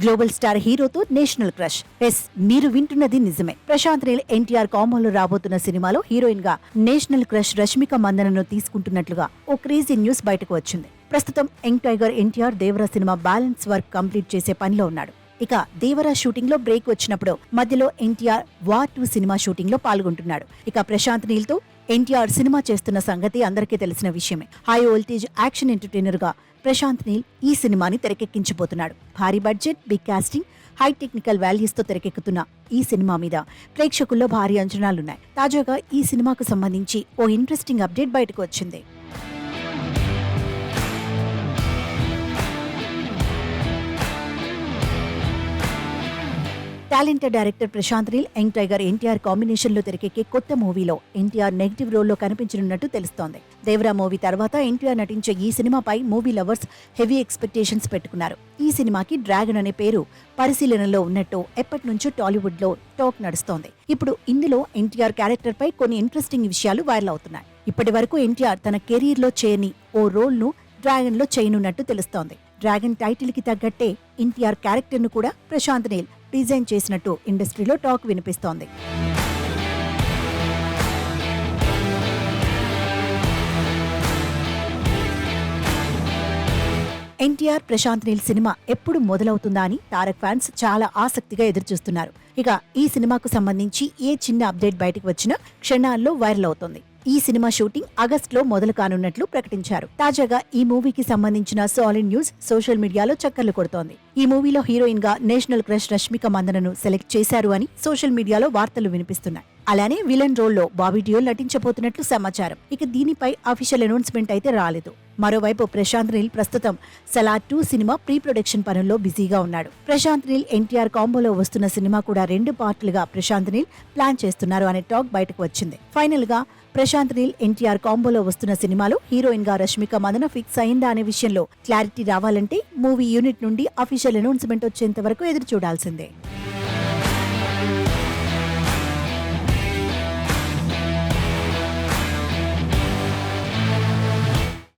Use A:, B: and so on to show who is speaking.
A: Global star హీరోతో national crush. మీరు వింటున్నది నిజమే. ప్రశాంత్ నీల్ ఎన్టీఆర్ కాంబోలో రాబోతున్న సినిమాలో హీరోయిన్ గా నేషనల్ క్రష్ రష్మిక మందనను తీసుకుంటున్నట్లుగా ఓ క్రేజీ న్యూస్ బయటకు వచ్చింది. ప్రస్తుతం young tiger NTR Devara cinema balance work complete చేసే పనిలో ఉన్నాడు. ఇక దేవరా షూటింగ్ లో బ్రేక్ వచ్చినప్పుడు మధ్యలో ఎన్టీఆర్ వార్ 2 సినిమా షూటింగ్ లో పాల్గొంటున్నాడు. ఇక ప్రశాంత్ నీల్ తో ఎన్టీఆర్ సినిమా చేస్తున్న సంగతి అందరికీ తెలిసిన విషయమే. హై వోల్టేజ్ యాక్షన్ ఎంటర్టైనర్ గా ప్రశాంత్ నీల్ ఈ సినిమాని తెరకెక్కించబోతున్నాడు. భారీ budget, big casting, high technical values తో తెరకెక్కుతున్న ఈ సినిమా మీద ప్రేక్షకుల్లో భారీ అంచనాలున్నాయి. తాజాగా ఈ సినిమాకు సంబంధించి ఓ ఇంట్రెస్టింగ్ అప్డేట్ బయటకు వచ్చింది. Talented director Prashanth Neel young tiger NTR combination లో తెరకెక్కే కొత్త మూవీలో ఎన్టీఆర్ నెగిటివ్ రోల్లో కనిపించనున్నట్టు తెలుస్తోంది. దేవరా మూవీ తర్వాత ఎన్టీఆర్ నటించే ఈ సినిమాపై మూవీ లవర్స్ హెవీ ఎక్స్పెక్టేషన్స్ పెట్టుకున్నారు. ఈ సినిమాకి డ్రాగన్ అనే పేరు పరిశీలనలో ఉన్నట్టు ఎప్పటి నుంచో టాలీవుడ్ లో టాక్ నడుస్తోంది. ఇప్పుడు ఇందులో ఎన్టీఆర్ క్యారెక్టర్ పై కొన్ని ఇంట్రెస్టింగ్ విషయాలు వైరల్ అవుతున్నాయి. ఇప్పటి వరకు ఎన్టీఆర్ తన కెరీర్ లో చేయని ఓ రోల్ ను డ్రాగన్ లో చేయనున్నట్టు తెలుస్తోంది. డ్రాగన్ టైటిల్ కి తగ్గట్టే ఎన్టీఆర్ క్యారెక్టర్ ను కూడా ప్రశాంత్ నీల్ డిజైన్ చేసినట్టు ఇండస్ట్రీలో టాక్ వినిపిస్తోంది. ఎన్టీఆర్ ప్రశాంత్ నీల్ సినిమా ఎప్పుడు మొదలవుతుందా అని తారక్ ఫ్యాన్స్ చాలా ఆసక్తిగా ఎదురుచూస్తున్నారు. ఇక ఈ సినిమాకు సంబంధించి ఏ చిన్న అప్డేట్ బయటకు వచ్చినా క్షణాల్లో వైరల్ అవుతోంది. ఈ సినిమా షూటింగ్ ఆగస్టులో మొదలు కానున్నట్లు ప్రకటించారు. తాజాగా ఈ మూవీకి సంబంధించిన సాలిడ్ న్యూస్ సోషల్ మీడియాలో చక్కర్లు కొడుతోంది. ఈ మూవీలో హీరోయిన్ గా నేషనల్ క్రష్ రష్మిక మందనను సెలెక్ట్ చేశారు అని సోషల్ మీడియాలో వార్తలు వినిపిస్తున్నాయి. అలానే విలన్ రోల్లో బాబీ డియోల్ నటించబోతున్నట్లు సమాచారం. ఇక దీనిపై అఫీషియల్ అనౌన్స్మెంట్ అయితే రాలేదు. మరోవైపు ప్రశాంత్ నీల్ ప్రస్తుతం సలార్ 2 సినిమా ప్రీ ప్రొడక్షన్ పనుల్లో బిజీగా ఉన్నాడు. ప్రశాంత్ నీల్ ఎన్టీఆర్ కాంబోలో వస్తున్న సినిమా కూడా 2 పార్టులుగా ప్రశాంత్ నీల్ ప్లాన్ చేస్తున్నారు అనే టాక్ బయటకు వచ్చింది. ఫైనల్ గా ప్రశాంత్ నీల్ ఎన్టీఆర్ కాంబోలో వస్తున్న సినిమాలో హీరోయిన్ గా రష్మిక మందన ఫిక్స్ అయిందా అనే విషయంలో క్లారిటీ రావాలంటే మూవీ యూనిట్ నుండి అఫీషియల్ అనౌన్స్మెంట్ వచ్చేంత వరకు ఎదురు చూడాల్సిందే.